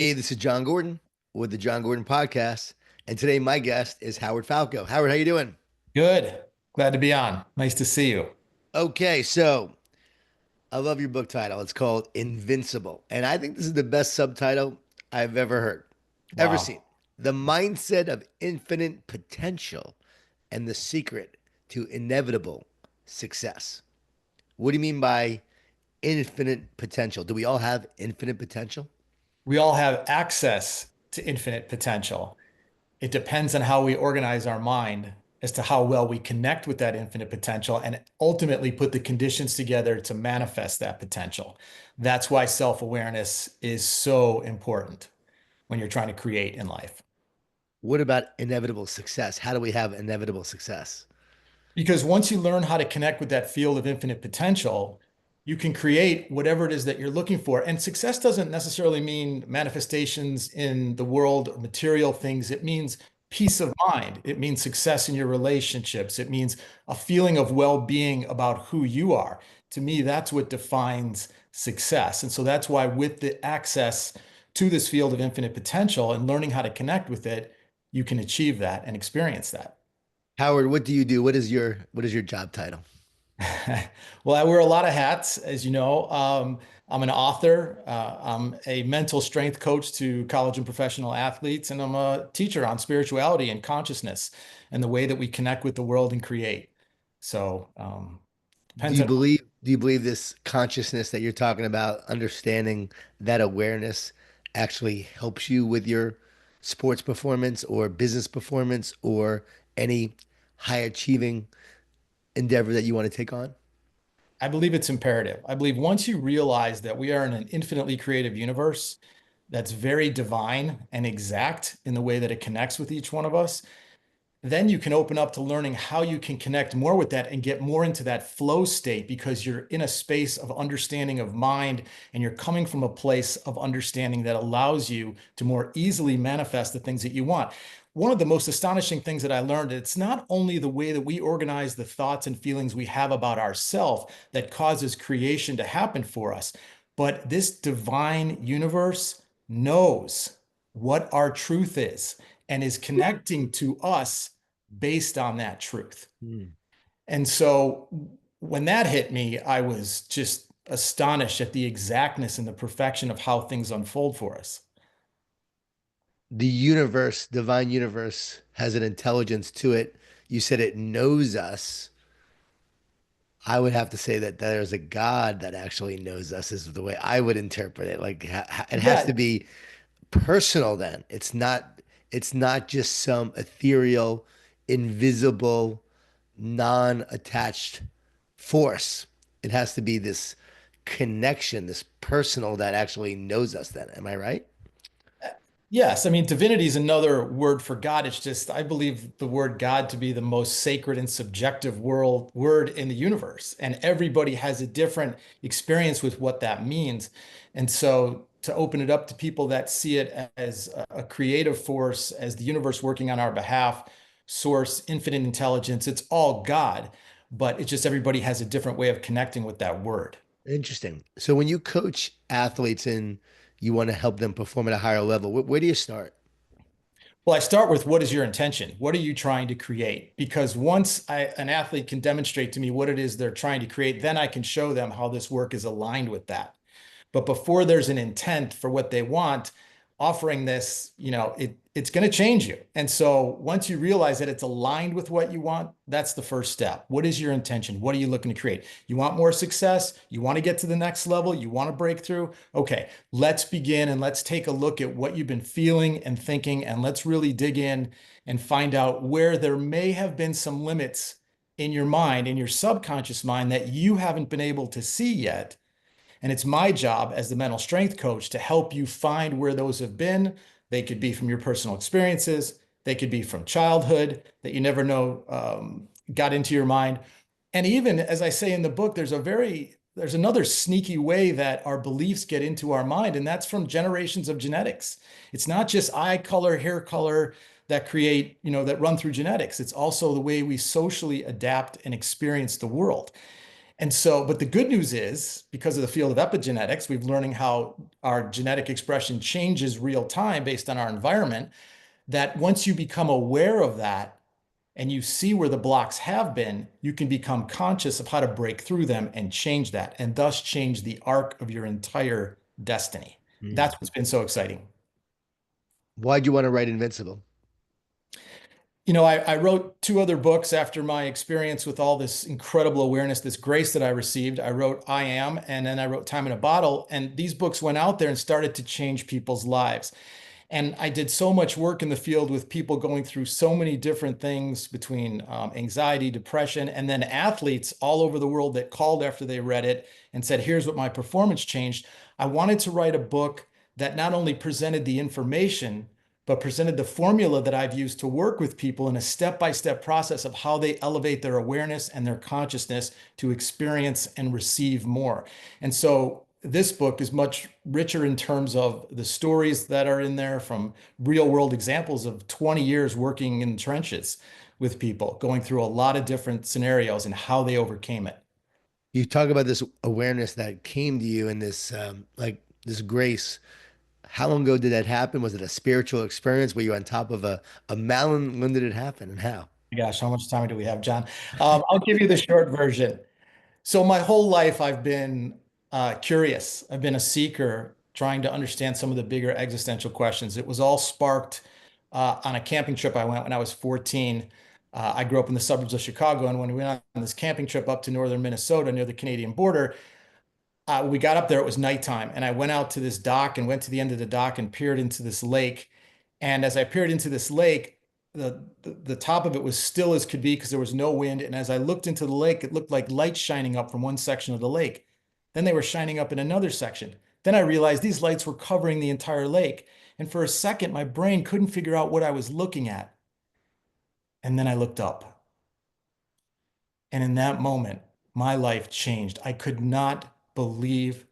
Hey, this is John Gordon with the John Gordon Podcast, and today my guest is Howard Falco. Howard, how you doing? Good. Glad to be on. Nice to see you. Okay, so I love your book title. It's called Invincible, and I think this is the best subtitle I've ever heard, ever seen. Wow. The mindset of infinite potential and the secret to inevitable success. What do you mean by infinite potential? Do we all have infinite potential? We all have access to infinite potential. It depends on how we organize our mind as to how well we connect with that infinite potential and ultimately put the conditions together to manifest that potential. That's why self-awareness is so important when you're trying to create in life. What about inevitable success? How do we have inevitable success? Because once you learn how to connect with that field of infinite potential, you can create whatever it is that you're looking for. And success doesn't necessarily mean manifestations in the world or material things. It means peace of mind. It means success in your relationships. It means a feeling of well-being about who you are. To me, that's what defines success. And so that's why with the access to this field of infinite potential and learning how to connect with it, you can achieve that and experience that. Howard, what do you do? What is your job title? Well, I wear a lot of hats, as you know. I'm an author. I'm a mental strength coach to college and professional athletes, and I'm a teacher on spirituality and consciousness and the way that we connect with the world and create. So, Do depends you on. believe do you believe this consciousness that you're talking about, understanding that awareness actually helps you with your sports performance or business performance or any high achieving endeavor that you want to take on? I believe it's imperative. I believe once you realize that we are in an infinitely creative universe that's very divine and exact in the way that it connects with each one of us, then you can open up to learning how you can connect more with that and get more into that flow state because you're in a space of understanding of mind and you're coming from a place of understanding that allows you to more easily manifest the things that you want. One of the most astonishing things that I learned, it's not only the way that we organize the thoughts and feelings we have about ourselves that causes creation to happen for us, but this divine universe knows what our truth is and is connecting to us based on that truth. Hmm. And so when that hit me, I was just astonished at the exactness and the perfection of how things unfold for us. The universe, divine universe, has an intelligence to it. You said it knows us. I would have to say that there's a God that actually knows us, is the way I would interpret it. Like it has to Yeah, be personal then. It's not just some ethereal, invisible, non-attached force. It has to be this connection, this personal that actually knows us then. Am I right? yes, I mean, divinity is another word for God. It's just, I believe the word God to be the most sacred and subjective word in the universe. And everybody has a different experience with what that means. And so to open it up to people that see it as a creative force, as the universe working on our behalf, source, infinite intelligence, it's all God. But it's just everybody has a different way of connecting with that word. Interesting. So when you coach athletes and you want to help them perform at a higher level, where do you start? Well, I start with what is your intention? What are you trying to create? Because once an athlete can demonstrate to me what it is they're trying to create, then I can show them how this work is aligned with that. But before there's an intent for what they want, offering this, it's going to change you. And so once you realize that it's aligned with what you want, that's the first step. What is your intention? What are you looking to create? You want more success? You want to get to the next level? You want to break through? Okay, let's begin and let's take a look at what you've been feeling and thinking, and let's really dig in and find out where there may have been some limits in your mind, in your subconscious mind that you haven't been able to see yet, and it's my job as the mental strength coach to help you find where those have been. They could be from your personal experiences. They could be from childhood that you never know got into your mind. And even as I say in the book, there's another sneaky way that our beliefs get into our mind, and that's from generations of genetics. It's not just eye color, hair color that create, that run through genetics. It's also the way we socially adapt and experience the world. And so, but the good news is, because of the field of epigenetics, we've learning how our genetic expression changes real time based on our environment, that once you become aware of that and you see where the blocks have been, you can become conscious of how to break through them and change that, and thus change the arc of your entire destiny. Mm. That's what's been so exciting. Why'd you want to write Invincible? I wrote two other books after my experience with all this incredible awareness, this grace that I received. I wrote I Am, and then I wrote Time in a Bottle. And these books went out there and started to change people's lives. And I did so much work in the field with people going through so many different things between anxiety, depression, and then athletes all over the world that called after they read it and said, here's what my performance changed. I wanted to write a book that not only presented the information, but presented the formula that I've used to work with people in a step-by-step process of how they elevate their awareness and their consciousness to experience and receive more. And so this book is much richer in terms of the stories that are in there, from real world examples of 20 years working in trenches with people, going through a lot of different scenarios and how they overcame it. You talk about this awareness that came to you and this like this grace. How long ago did that happen? Was it a spiritual experience? Were you on top of a mountain? When did it happen and how? Gosh, how much time do we have, John? I'll give you the short version. So my whole life, I've been curious. I've been a seeker, trying to understand some of the bigger existential questions. It was all sparked on a camping trip I went when I was 14. I grew up in the suburbs of Chicago, and when we went on this camping trip up to northern Minnesota near the Canadian border, we got up there, it was nighttime, and I went out to this dock and went to the end of the dock and peered into this lake. And as I peered into this lake, the top of it was still as could be because there was no wind. And as I looked into the lake, it looked like lights shining up from one section of the lake. Then they were shining up in another section. Then I realized these lights were covering the entire lake. And for a second, my brain couldn't figure out what I was looking at. And then I looked up. And in that moment, my life changed. I could not believe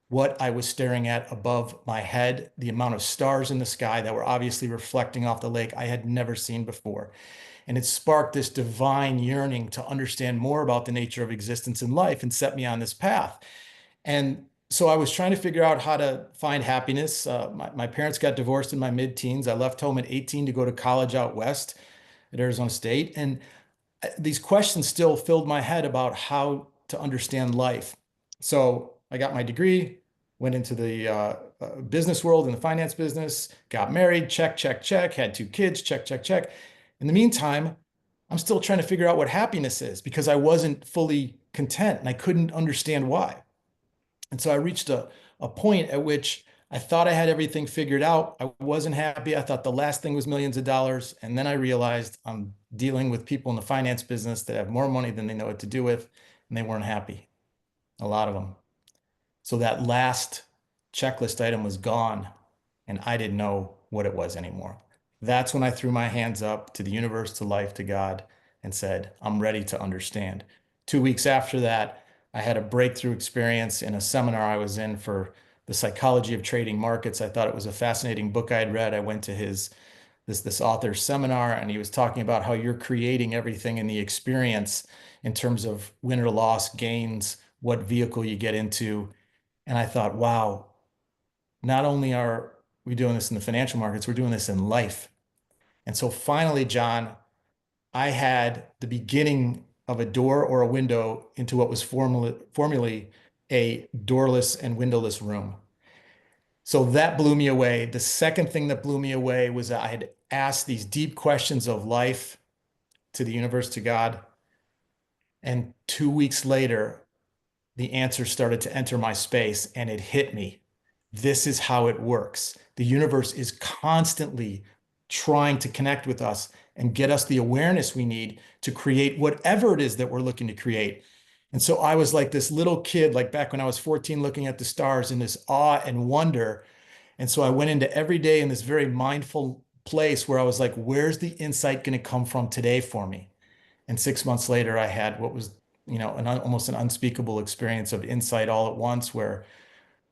what I was staring at above my head, the amount of stars in the sky that were obviously reflecting off the lake I had never seen before. And it sparked this divine yearning to understand more about the nature of existence and life and set me on this path. And so I was trying to figure out how to find happiness. My parents got divorced in my mid-teens. I left home at 18 to go to college out west at Arizona State. And these questions still filled my head about how to understand life. So I got my degree, went into the business world in the finance business, got married, check, check, check, had two kids, check, check, check. In the meantime, I'm still trying to figure out what happiness is because I wasn't fully content and I couldn't understand why. And so I reached a point at which I thought I had everything figured out. I wasn't happy. I thought the last thing was millions of dollars. And then I realized I'm dealing with people in the finance business that have more money than they know what to do with, and they weren't happy, a lot of them. So that last checklist item was gone, and I didn't know what it was anymore. That's when I threw my hands up to the universe, to life, to God, and said, I'm ready to understand. 2 weeks after that, I had a breakthrough experience in a seminar I was in for the psychology of trading markets. I thought it was a fascinating book I'd read. I went to this author's seminar, and he was talking about how you're creating everything in the experience in terms of win or loss, gains, what vehicle you get into. And I thought, wow, not only are we doing this in the financial markets, we're doing this in life. And so finally, John, I had the beginning of a door or a window into what was formerly a doorless and windowless room. So that blew me away. The second thing that blew me away was that I had asked these deep questions of life to the universe, to God. And 2 weeks later, the answer started to enter my space and it hit me. This is how it works. The universe is constantly trying to connect with us and get us the awareness we need to create whatever it is that we're looking to create. And so I was like this little kid, like back when I was 14, looking at the stars in this awe and wonder. And so I went into every day in this very mindful place where I was like, where's the insight going to come from today for me? And 6 months later, I had what was, almost an unspeakable experience of insight all at once, where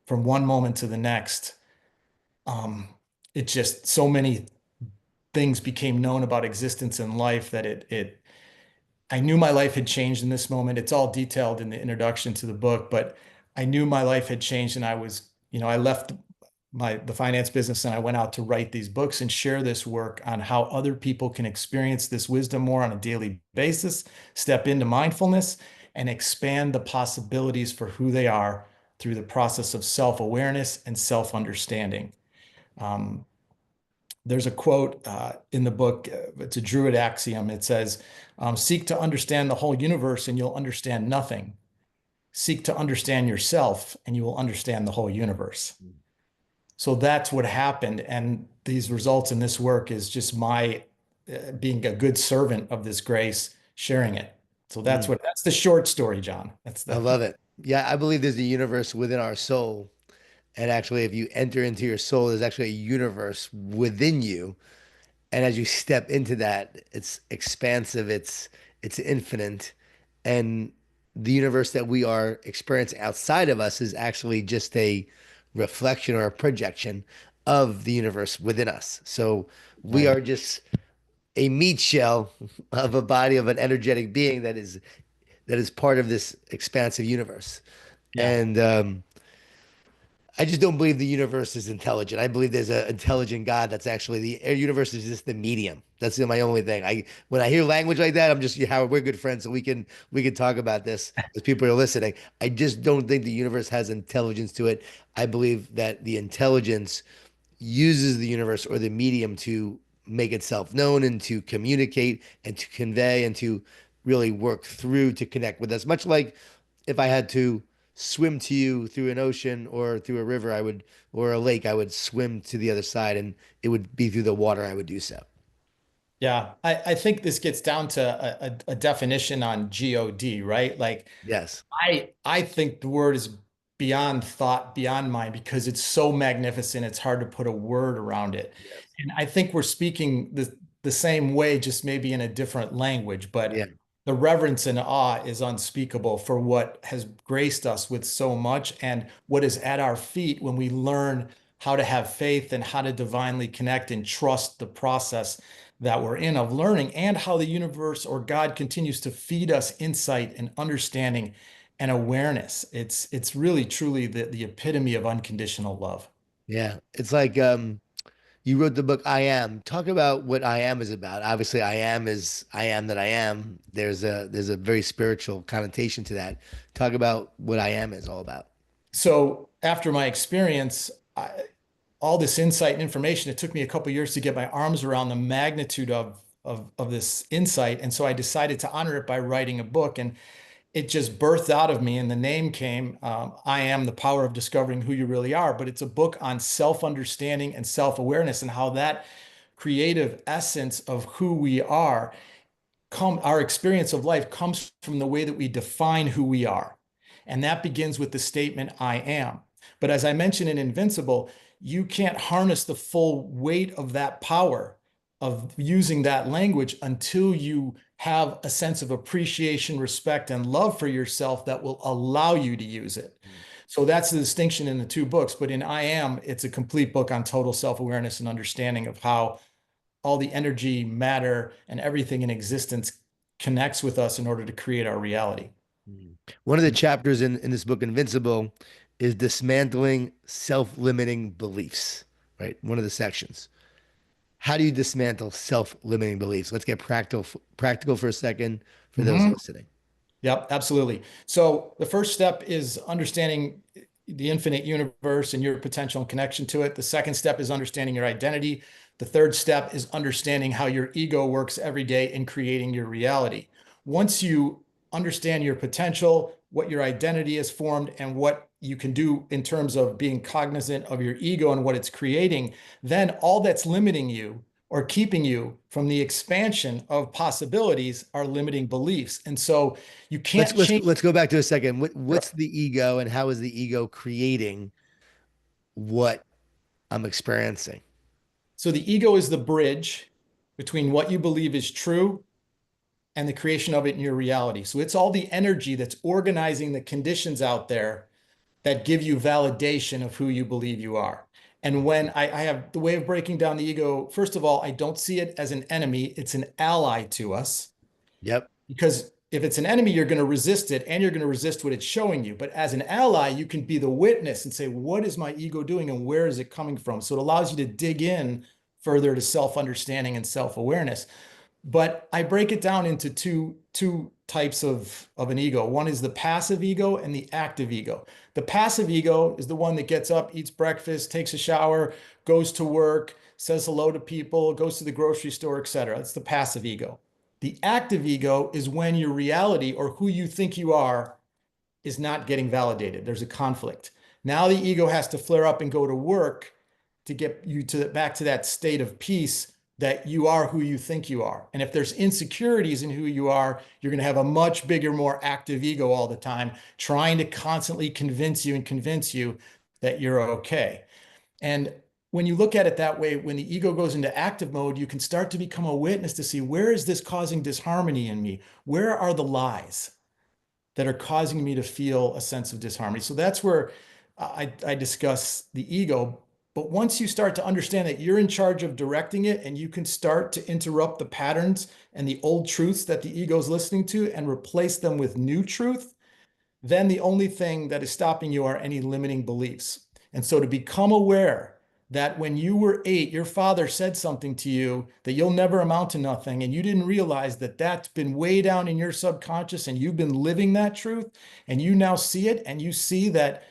from one moment to the next, um, it just so many things became known about existence and life that I knew my life had changed in this moment. It's all detailed in the introduction to the book, but I knew my life had changed and I was, I left the finance business and I went out to write these books and share this work on how other people can experience this wisdom more on a daily basis, step into mindfulness and expand the possibilities for who they are through the process of self-awareness and self-understanding. Um, there's a quote in the book. It's a Druid axiom. It says, seek to understand the whole universe and you'll understand nothing. Seek to understand yourself and you will understand the whole universe. So that's what happened. And these results in this work is just my being a good servant of this grace, sharing it. So Mm. that's the short story, John. That's I the, love it. Yeah, I believe there's a universe within our soul. And actually, if you enter into your soul, there's actually a universe within you. And as you step into that, it's expansive, it's infinite. And the universe that we are experiencing outside of us is actually just a reflection or a projection of the universe within us. So we right. are just a meat shell of a body of an energetic being that is part of this expansive universe. Yeah. And I just don't believe the universe is intelligent. I believe there's an intelligent God that's actually the universe is just the medium. That's my only thing. I when I hear language like that, I'm just Howard, we're good friends, so we can talk about this as people are listening. I just don't think the universe has intelligence to it. I believe that the intelligence uses the universe or the medium to make itself known and to communicate and to convey and to really work through to connect with us. Much like if I had to swim to you through an ocean or through a river, I would, or a lake, I would swim to the other side and it would be through the water I would do so. Yeah. I think this gets down to a definition on God, right? Like Yes. I think the word is beyond thought, beyond mind, because it's so magnificent. It's hard to put a word around it. Yes. And I think we're speaking the same way, just maybe in a different language. But Yeah. the reverence and awe is unspeakable for what has graced us with so much and what is at our feet when we learn how to have faith and how to divinely connect and trust the process that we're in of learning and how the universe or God continues to feed us insight and understanding and awareness. It's really truly the epitome of unconditional love. Yeah. It's like you wrote the book I Am. Talk about what I Am is about. Obviously, I am is I am that I am. There's a very spiritual connotation to that. Talk about what I am is all about. So after my experience, all this insight and information, it took me a couple of years to get my arms around the magnitude of this insight. And so I decided to honor it by writing a book. And it just birthed out of me and the name came. I Am the Power of Discovering Who You Really Are. But it's a book on self-understanding and self-awareness and how that creative essence of who we are our experience of life comes from the way that we define who we are. And that begins with the statement, I am. But as I mentioned in Invincible, you can't harness the full weight of that power of using that language until you have a sense of appreciation, respect, and love for yourself that will allow you to use it. So that's the distinction in the two books. But in I Am, it's a complete book on total self-awareness and understanding of how all the energy, matter, and everything in existence connects with us in order to create our reality. Mm. One of the chapters in this book, Invincible, is dismantling self-limiting beliefs, right? One of the sections. How do you dismantle self-limiting beliefs? Let's get practical for a second for those Mhm. listening. Yep, absolutely. So the first step is understanding the infinite universe and your potential and connection to it. The second step is understanding your identity. The third step is understanding how your ego works every day in creating your reality. Once you understand your potential, what your identity is formed, and what you can do in terms of being cognizant of your ego and what it's creating, then all that's limiting you or keeping you from the expansion of possibilities are limiting beliefs. And so you Let's can't let's change. let's go back to a second. What's the ego and how is the ego creating what I'm experiencing? So the ego is the bridge between what you believe is true and the creation of it in your reality. So it's all the energy that's organizing the conditions out there that give you validation of who you believe you are. And when I have the way of breaking down the ego, first of all, I don't see it as an enemy, it's an ally to us. Yep. because if it's an enemy, you're going to resist it and you're going to resist what it's showing you. But as an ally, you can be the witness and say, what is my ego doing and where is it coming from? So it allows you to dig in further to self-understanding and self-awareness. But I break it down into two types of an ego. One is the passive ego and the active ego. The passive ego is the one that gets up, eats breakfast, takes a shower, goes to work, says hello to people, goes to the grocery store, etc. It's the passive ego. The active ego is when your reality or who you think you are is not getting validated. There's a conflict. Now the ego has to flare up and go to work to get you to back to that state of peace that you are who you think you are. And if there's insecurities in who you are, you're going to have a much bigger, more active ego all the time, trying to constantly convince you and convince you that you're okay. And when you look at it that way, when the ego goes into active mode, you can start to become a witness to see, where is this causing disharmony in me? Where are the lies that are causing me to feel a sense of disharmony? So that's where I discuss the ego. But once you start to understand that you're in charge of directing it and you can start to interrupt the patterns and the old truths that the ego is listening to and replace them with new truth, then the only thing that is stopping you are any limiting beliefs. And so to become aware that when you were 8, your father said something to you that you'll never amount to nothing, and you didn't realize that that's been way down in your subconscious and you've been living that truth, and you now see it, and you see that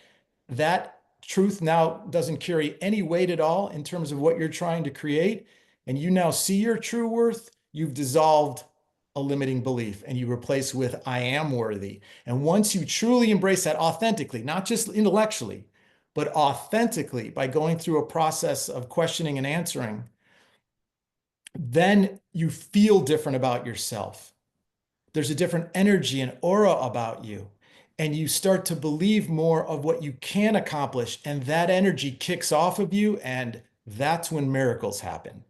that truth now doesn't carry any weight at all in terms of what you're trying to create, and you now see your true worth, you've dissolved a limiting belief and you replace with I am worthy. And once you truly embrace that authentically, not just intellectually, but authentically by going through a process of questioning and answering, then you feel different about yourself. There's a different energy and aura about you. And you start to believe more of what you can accomplish. And that energy kicks off of you. And that's when miracles happen.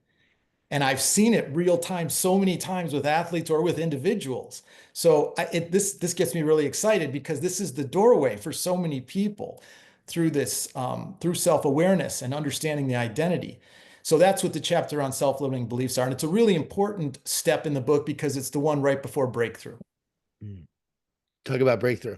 And I've seen it real time so many times with athletes or with individuals. So this gets me really excited because this is the doorway for so many people through this, through self-awareness and understanding the identity. So that's what the chapter on self-limiting beliefs are. And it's a really important step in the book because it's the one right before breakthrough. Mm. Talk about breakthrough.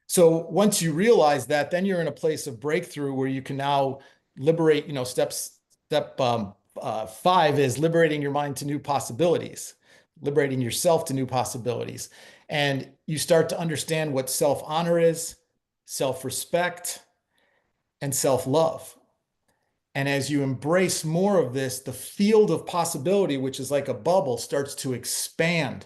So once you realize that, then you're in a place of breakthrough where you can now liberate, step 5 is liberating your mind to new possibilities, liberating yourself to new possibilities. And you start to understand what self-honor is, self-respect, and self-love. And as you embrace more of this, the field of possibility, which is like a bubble, starts to expand.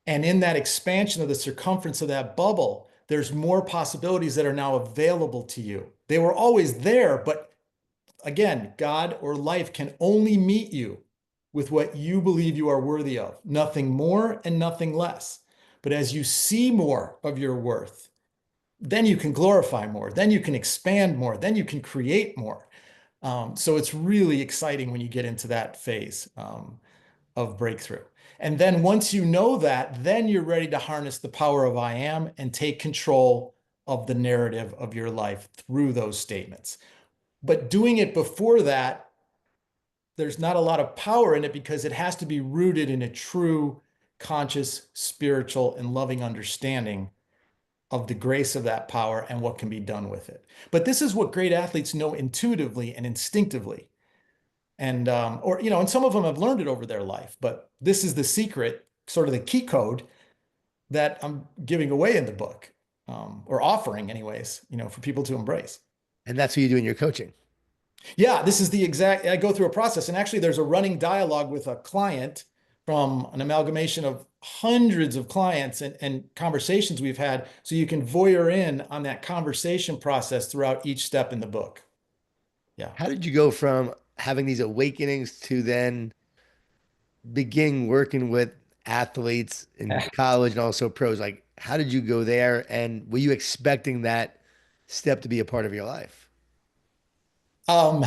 And in that expansion of the circumference of that bubble, there's more possibilities that are now available to you. They were always there, but again, God or life can only meet you with what you believe you are worthy of, nothing more and nothing less. But as you see more of your worth, then you can glorify more, then you can expand more, then you can create more. So it's really exciting when you get into that phase of breakthrough. And then once you know that, then you're ready to harness the power of I am and take control of the narrative of your life through those statements. But doing it before that, there's not a lot of power in it because it has to be rooted in a true, conscious, spiritual, and loving understanding of the grace of that power and what can be done with it. But this is what great athletes know intuitively and instinctively. And and some of them have learned it over their life, but this is the secret, sort of the key code that I'm giving away in the book, or offering anyways, for people to embrace. And that's what you do in your coaching. Yeah, this is the exact, I go through a process, and actually there's a running dialogue with a client from an amalgamation of hundreds of clients and conversations we've had. So you can voyeur in on that conversation process throughout each step in the book. Yeah. How did you go from having these awakenings to then begin working with athletes in college and also pros? Like, how did you go there? And were you expecting that step to be a part of your life? Um,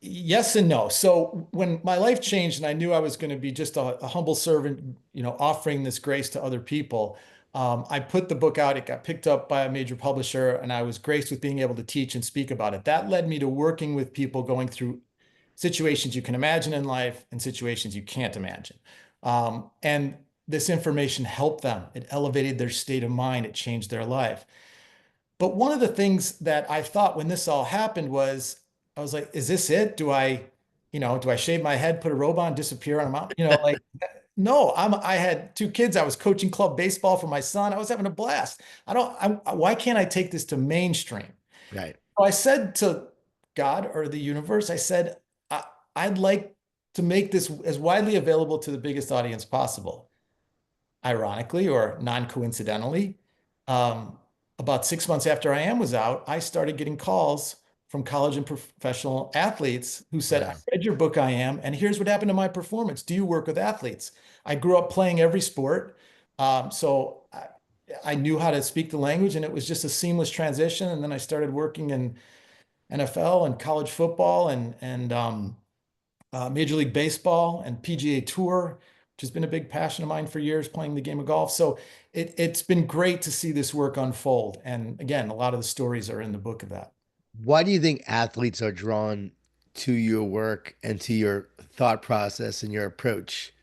Yes and no. So when my life changed and I knew I was going to be just a humble servant, offering this grace to other people, I put the book out. It got picked up by a major publisher, and I was graced with being able to teach and speak about it. That led me to working with people going through situations you can imagine in life and situations you can't imagine. And this information helped them. It elevated their state of mind. It changed their life. But one of the things that I thought when this all happened was, I was like, is this it? Do I shave my head, put a robe on, disappear on a mountain? Like, no, I had two kids. I was coaching club baseball for my son. I was having a blast. Why can't I take this to mainstream? Right. So I said to God or the universe, I said, I'd like to make this as widely available to the biggest audience possible. Ironically or non-coincidentally, um, about 6 months after I Am was out, I started getting calls from college and professional athletes who said, I Wow. read your book, I Am, and here's what happened to my performance. Do you work with athletes? I grew up playing every sport. So I knew how to speak the language, and it was just a seamless transition. And then I started working in NFL and college football and Major League Baseball and PGA Tour, which has been a big passion of mine for years, playing the game of golf. So it's been great to see this work unfold. And again, a lot of the stories are in the book of that. Why do you think athletes are drawn to your work and to your thought process and your approach?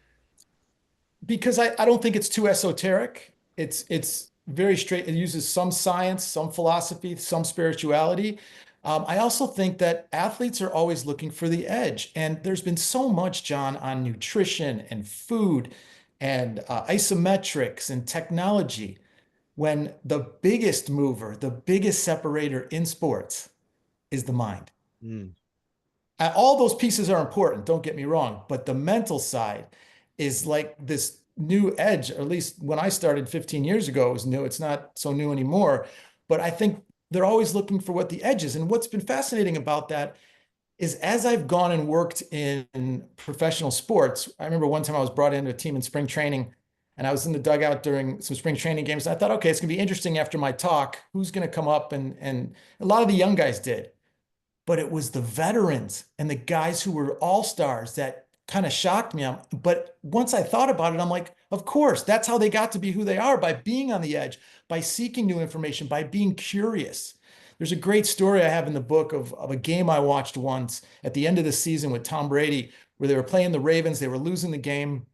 Because I don't think it's too esoteric. It's very straight. It uses some science, some philosophy, some spirituality. I also think that athletes are always looking for the edge. And there's been so much, John, on nutrition and food and isometrics and technology, when the biggest mover, the biggest separator in sports is the mind. Mm. All those pieces are important, don't get me wrong, but the mental side is like this new edge, or at least when I started 15 years ago, it was new. It's not so new anymore, but I think they're always looking for what the edge is. And what's been fascinating about that is as I've gone and worked in professional sports, I remember one time I was brought into a team in spring training and I was in the dugout during some spring training games. And I thought, okay, it's going to be interesting after my talk. Who's going to come up? And a lot of the young guys did, but it was the veterans and the guys who were all stars that kind of shocked me. But once I thought about it, I'm like, of course, that's how they got to be who they are, by being on the edge, by seeking new information, by being curious. There's a great story I have in the book of a game I watched once at the end of the season with Tom Brady, where they were playing the Ravens. They were losing the game.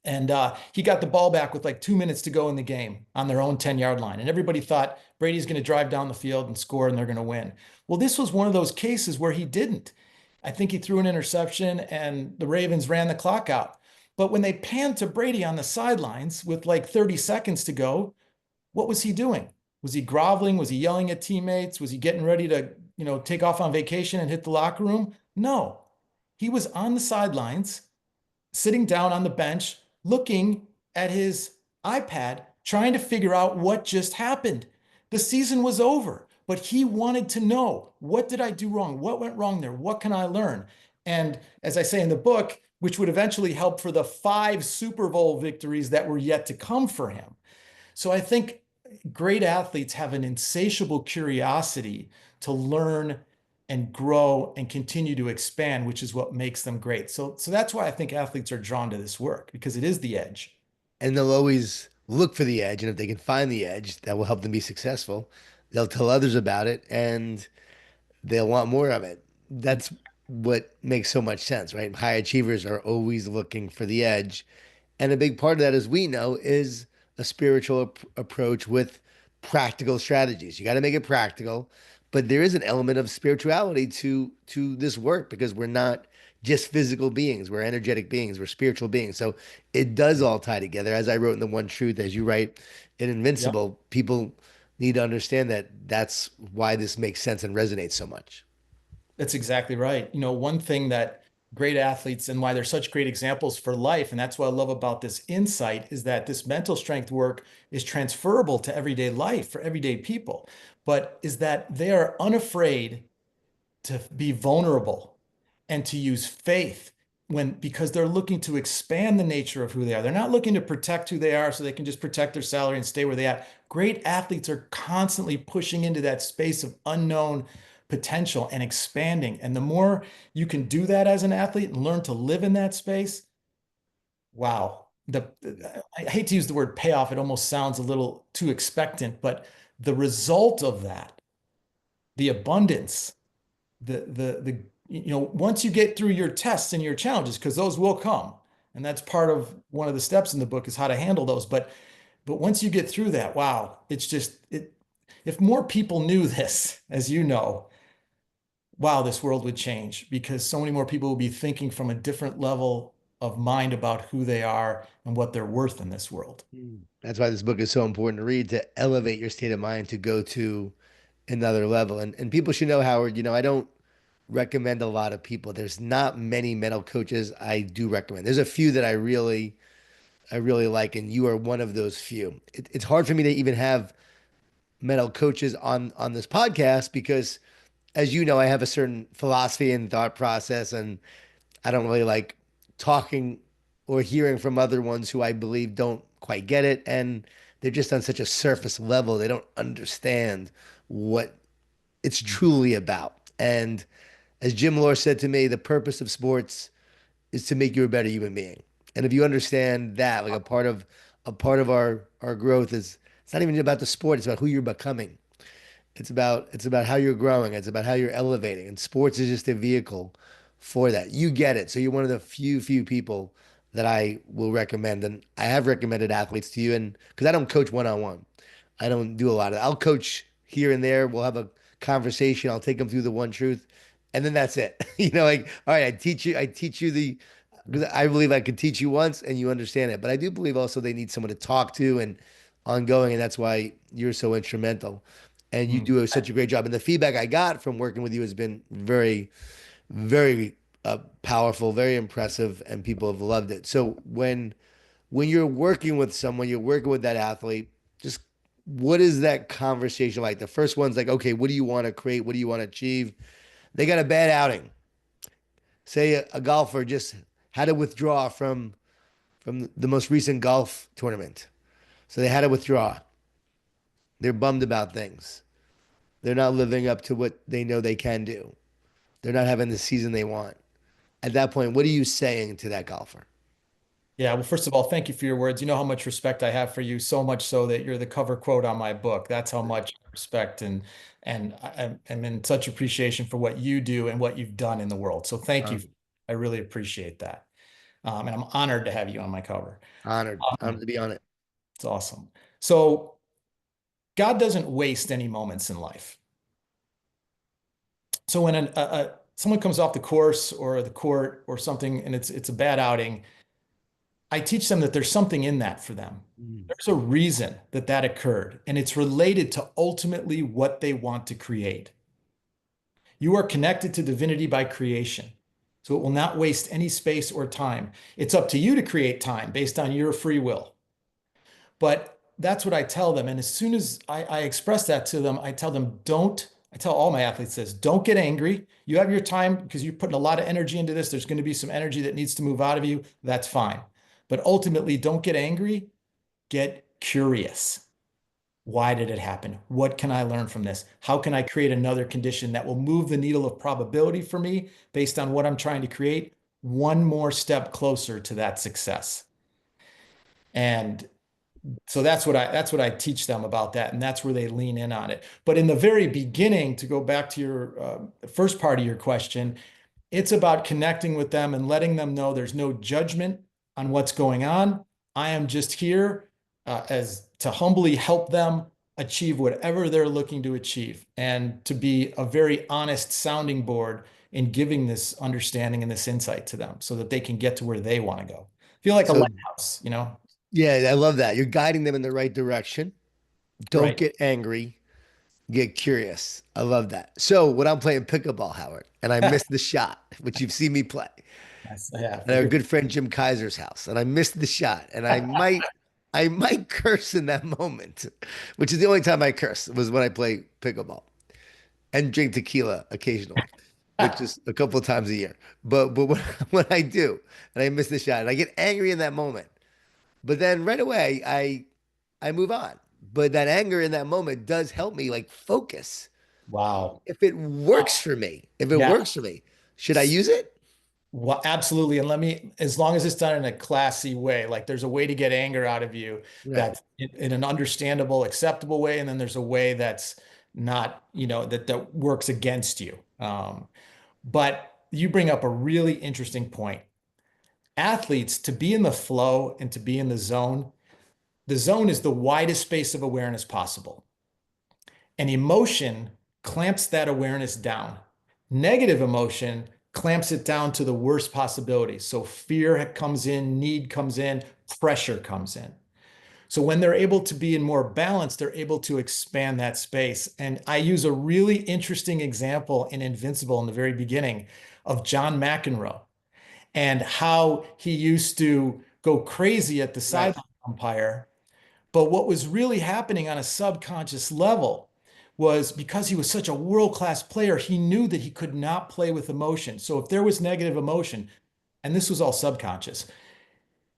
And he got the ball back with like 2 minutes to go in the game on their own 10-yard line. And everybody thought Brady's going to drive down the field and score and they're going to win. Well, this was one of those cases where he didn't. I think he threw an interception and the Ravens ran the clock out. But when they panned to Brady on the sidelines with like 30 seconds to go, what was he doing? Was he groveling? Was he yelling at teammates? Was he getting ready to, take off on vacation and hit the locker room? No. He was on the sidelines sitting down on the bench, looking at his iPad, trying to figure out what just happened. The season was over, but he wanted to know, what did I do wrong? What went wrong there? What can I learn? And as I say in the book, which would eventually help for the 5 Super Bowl victories that were yet to come for him. So I think great athletes have an insatiable curiosity to learn and grow and continue to expand, which is what makes them great. So that's why I think athletes are drawn to this work, because it is the edge. And they'll always look for the edge. And if they can find the edge that will help them be successful, they'll tell others about it and they'll want more of it. That's what makes so much sense, right? High achievers are always looking for the edge. And a big part of that, as we know, is a spiritual approach with practical strategies. You got to make it practical, but there is an element of spirituality to this work because we're not just physical beings. We're energetic beings. We're spiritual beings. So it does all tie together. As I wrote in The One Truth, as you write in Yeah, Invincible, people need to understand that that's why this makes sense and resonates so much. that's exactly right. One thing that great athletes and why they're such great examples for life, and that's what I love about this insight, is that this mental strength work is transferable to everyday life for everyday people, but is that they are unafraid to be vulnerable and to use faith because they're looking to expand the nature of who they are. They're not looking to protect who they are so they can just protect their salary and stay where they are. Great athletes are constantly pushing into that space of unknown potential and expanding. And the more you can do that as an athlete and learn to live in that space, wow. I hate to use the word payoff. It almost sounds a little too expectant, but the result of that, the abundance, the once you get through your tests and your challenges, because those will come, And that's part of one of the steps in the book is how to handle those. But once you get through that, wow, it's just it. If more people knew this, as you know, wow, this world would change because so many more people will be thinking from a different level of mind about who they are and what they're worth in this world. That's why this book is so important to read, to elevate your state of mind, to go to another level. And people should know, Howard, I don't recommend a lot of people. There's not many mental coaches I do recommend. There's a few that I really like, and you are one of those few. It's hard for me to even have mental coaches on this podcast because, as you know, I have a certain philosophy and thought process, and I don't really like talking or hearing from other ones who I believe don't quite get it, and they're just on such a surface level. They don't understand what it's truly about. And as Jim Lore said to me, the purpose of sports is to make you a better human being. And if you understand that, like a part of our growth is it's not even about the sport, it's about who you're becoming. It's about how you're growing, it's about how you're elevating. And sports is just a vehicle for that. You get it. So you're one of the few people that I will recommend. And I have recommended athletes to you, and because I don't coach one-on-one. I don't do a lot of that. I'll coach here and there. We'll have a conversation. I'll take them through the one truth, and then that's it. Like, all right, I teach you because I believe I could teach you once and you understand it. But I do believe also they need someone to talk to and ongoing, and that's why you're so instrumental. And you Mm. do such a great job. And the feedback I got from working with you has been very, very powerful, very impressive, and people have loved it. So when you're working with someone, you're working with that athlete, just what is that conversation like? The first one's like, okay, what do you want to create? What do you want to achieve? They got a bad outing. Say a golfer just had to withdraw from the most recent golf tournament. So they had to withdraw. They're bummed about things. They're not living up to what they know they can do. They're not having the season they want. At that point, what are you saying to that golfer? Yeah, well, first of all, thank you for your words. You know how much respect I have for you, so much so that you're the cover quote on my book. That's how much I respect and I'm in such appreciation for what you do and what you've done in the world. So thank you. Um, I really appreciate that. And I'm honored to have you on my cover. honored Um, to be on it. it's awesome. So God doesn't waste any moments in life. So when someone comes off the course or the court or something and it's a bad outing, I teach them that there's something in that for them. Mm. There's a reason that that occurred, and it's related to ultimately what they want to create. You are connected to divinity by creation, so it will not waste any space or time. It's up to you to create time based on your free will. But that's what I tell them. And as soon as I express that to them, I tell them, I tell all my athletes this, don't get angry. You have your time because you're putting a lot of energy into this. There's going to be some energy that needs to move out of you. That's fine. But ultimately, don't get angry. Get curious. Why did it happen? What can I learn from this? How can I create another condition that will move the needle of probability for me based on what I'm trying to create? One more step closer to that success. And so that's what I teach them about that, and that's where they lean in on it. But in the very beginning, to go back to your first part of your question, it's about connecting with them and letting them know there's no judgment on what's going on. I am just here as to humbly help them achieve whatever they're looking to achieve, and to be a very honest sounding board in giving this understanding and this insight to them so that they can get to where they want to go. Feel like a So lighthouse, you know? yeah, I love that. You're guiding them in the right direction. Don't Right. get angry. Get curious. I love that. So when I'm playing pickleball, Howard, and I miss the shot, which you've seen me play, Yeah, at for our good. good friend Jim Kaiser's house, and I missed the shot, and I might curse in that moment, which is the only time I curse was when I play pickleball and drink tequila occasionally, which is a couple of times a year. But when, when I do, and I miss the shot, and I get angry in that moment, but then right away I move on. But that anger in that moment does help me like focus. Wow. If it works for me, if it Yeah. works for me, should I use it? Well, absolutely. And let me, as long as it's done in a classy way, like there's a way to get anger out of you Right. that's in an understandable, acceptable way. And then there's a way that's not, that works against you. But you bring up a really interesting point. Athletes, to be in the flow and to be in the zone is the widest space of awareness possible. And emotion clamps that awareness down. Negative emotion clamps it down to the worst possibilities. So fear comes in, need comes in, pressure comes in. So when they're able to be in more balance, they're able to expand that space. And I use a really interesting example in Invincible in the very beginning of John McEnroe and how he used to go crazy at the Right. sideline umpire. But what was really happening on a subconscious level was because he was such a world-class player, he knew that he could not play with emotion. So if there was negative emotion, and this was all subconscious,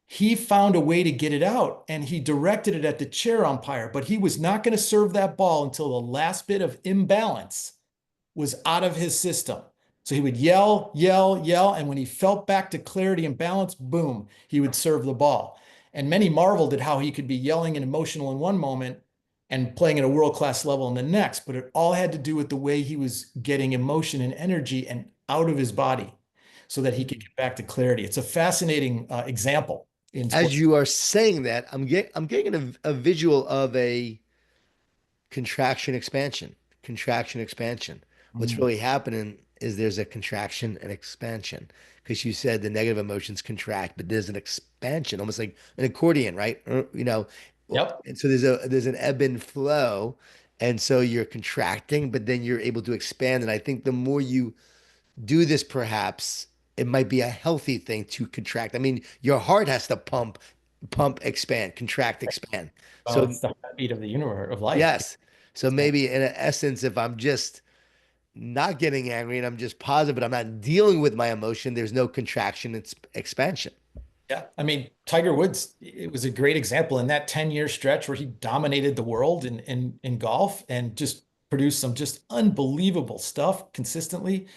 he found a way to get it out and he directed it at the chair umpire, but he was not going to serve that ball until the last bit of imbalance was out of his system. So he would yell, yell, yell. And when he felt back to clarity and balance, boom, he would serve the ball. And many marveled at how he could be yelling and emotional in one moment and playing at a world-class level in the next. But it all had to do with the way he was getting emotion and energy and out of his body so that he could get back to clarity. It's a fascinating example in As sports. you are saying that, I'm getting a visual of a contraction expansion, contraction expansion. What's Mm. really happening is there's a contraction and expansion because you said the negative emotions contract, but there's an expansion, almost like an accordion, right? Yep. And so there's an ebb and flow, and so you're contracting, but then you're able to expand. And I think the more you do this, perhaps it might be a healthy thing to contract. I mean, your heart has to pump, expand, contract, expand. Well, So it's the heartbeat of the universe of life. yes. So maybe in essence, if I'm just not getting angry and I'm just positive, but I'm not dealing with my emotion, there's no contraction, it's expansion. Yeah, I mean, Tiger Woods, it was a great example in that 10-year stretch where he dominated the world in golf and just produced some just unbelievable stuff consistently,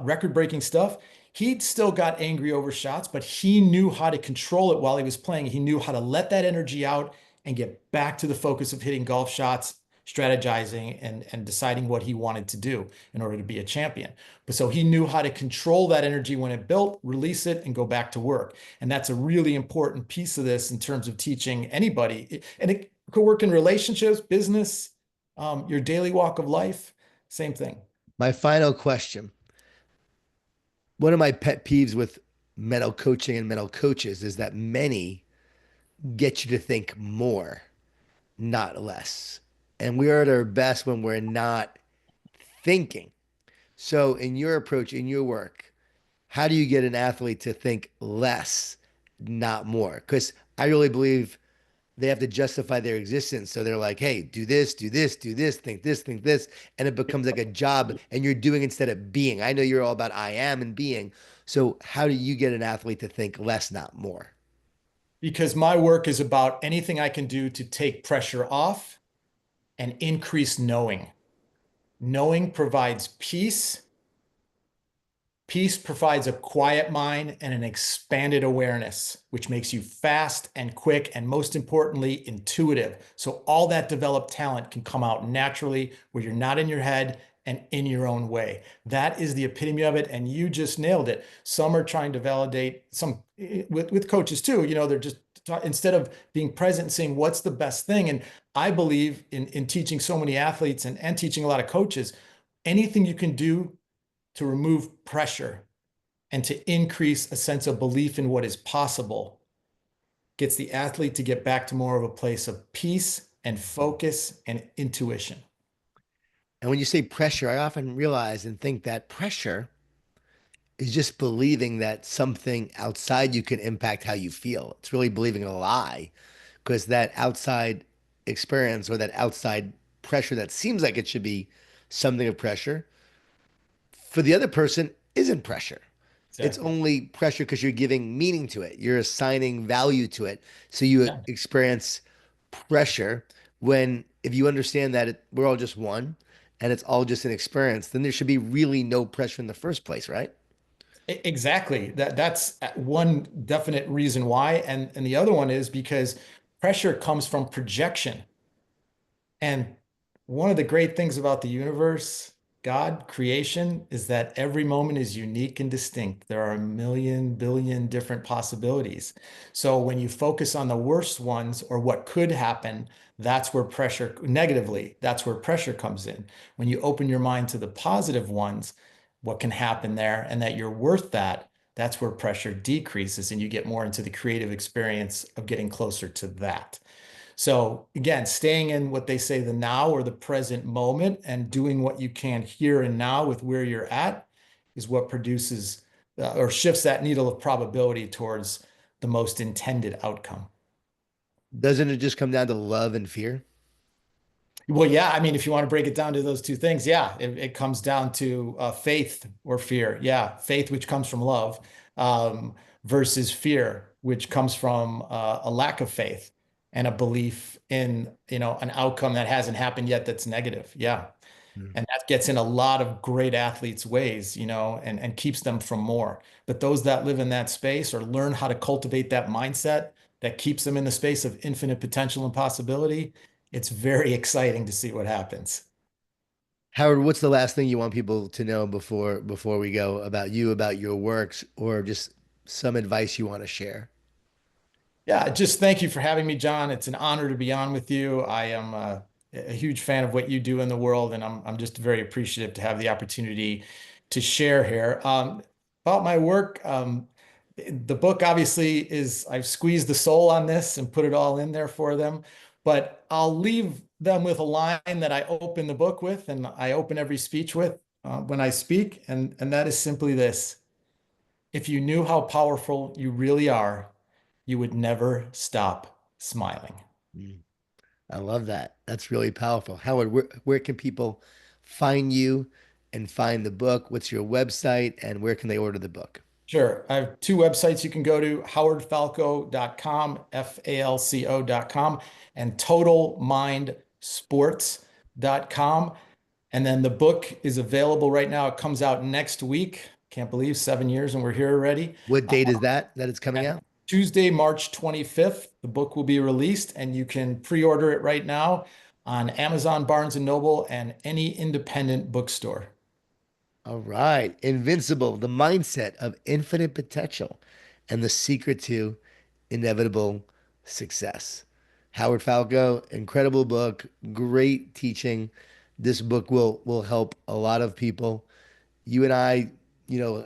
record-breaking stuff. He still got angry over shots, but he knew how to control it while he was playing. He knew how to let that energy out and get back to the focus of hitting golf shots, strategizing, and deciding what he wanted to do in order to be a champion. But so he knew how to control that energy when it built, release it, and go back to work. And that's a really important piece of this in terms of teaching anybody. And it could work in relationships, business, your daily walk of life, same thing. My final question. One of my pet peeves with mental coaching and mental coaches is that many get you to think more, not less. And we are at our best when we're not thinking. So, in your approach, in your work, how do you get an athlete to think less, not more? Because I really believe they have to justify their existence. So they're like, hey, do this, do this, do this, think this. And it becomes like a job and you're doing instead of being. I know you're all about I am and being. So, how do you get an athlete to think less, not more? Because my work is about anything I can do to take pressure off and increase knowing. Knowing provides peace. Peace provides a quiet mind and an expanded awareness, which makes you fast and quick, and most importantly, intuitive. So all that developed talent can come out naturally where you're not in your head and in your own way. That is the epitome of it. And you just nailed it. Some are trying to validate some with coaches too. They're just instead of being present and saying what's the best thing. And I believe in teaching so many athletes and teaching a lot of coaches, anything you can do to remove pressure and to increase a sense of belief in what is possible gets the athlete to get back to more of a place of peace and focus and intuition. And when you say pressure, I often realize and think that pressure is just believing that something outside you can impact how you feel. It's really believing a lie because that outside experience or that outside pressure that seems like it should be something of pressure for the other person isn't pressure. It's Exactly. only pressure because you're giving meaning to it. You're assigning value to it. So you Yeah. experience pressure when, if you understand that we're all just one and it's all just an experience, then there should be really no pressure in the first place, right? Exactly. That's one definite reason why. And the other one is because pressure comes from projection. And one of the great things about the universe, God, creation, is that every moment is unique and distinct. There are a million, billion different possibilities. So when you focus on the worst ones or what could happen, that's where pressure, negatively, that's where pressure comes in. When you open your mind to the positive ones, what can happen there, and that you're worth that, that's where pressure decreases and you get more into the creative experience of getting closer to that. So again, staying in what they say the now or the present moment and doing what you can here and now with where you're at is what produces or shifts that needle of probability towards the most intended outcome. Doesn't it just come down to love and fear? Well, yeah, I mean, if you want to break it down to those two things, yeah, it comes down to faith or fear. Yeah, faith, which comes from love, um, versus fear, which comes from a lack of faith and a belief in, an outcome that hasn't happened yet that's negative. Yeah. Mm. And that gets in a lot of great athletes' ways, and keeps them from more. But those that live in that space or learn how to cultivate that mindset that keeps them in the space of infinite potential and possibility, it's very exciting to see what happens. Howard, what's the last thing you want people to know before we go about you, about your works, or just some advice you want to share? Yeah, just thank you for having me, John. It's an honor to be on with you. I am a huge fan of what you do in the world, and I'm just very appreciative to have the opportunity to share here. About my work, the book obviously is I've squeezed the soul on this and put it all in there for them, but I'll leave them with a line that I open the book with, and I open every speech with when I speak, and that is simply this: if you knew how powerful you really are, you would never stop smiling. Mm. I love that. That's really powerful. Howard, where can people find you and find the book? What's your website and where can they order the book? Sure. I have two websites you can go to: howardfalco.com, FALCO.com, and totalmindsports.com. And then the book is available right now. It comes out next week. Can't believe 7 years and we're here already. What date is that it's coming And out? Tuesday, March 25th, the book will be released, and you can pre-order it right now on Amazon, Barnes and Noble, and any independent bookstore. All right. Invincible, the mindset of infinite potential and the secret to inevitable success. Howard Falco, incredible book, great teaching. This book will help a lot of people. You and I,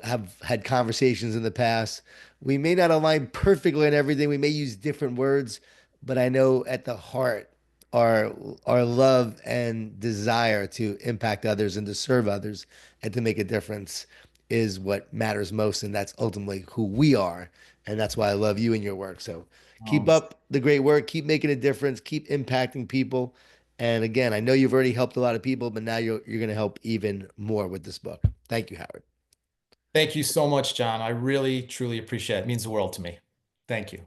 have had conversations in the past. We may not align perfectly on everything. We may use different words, but I know at the heart our our love and desire to impact others and to serve others and to make a difference is what matters most, and that's ultimately who we are. And that's why I love you and your work. So keep Um, up the great work, keep making a difference, keep impacting people. And again, I know you've already helped a lot of people, but now you're going to help even more with this book. Thank you, Howard. Thank you so much, John. I really, truly appreciate it. It means the world to me. Thank you.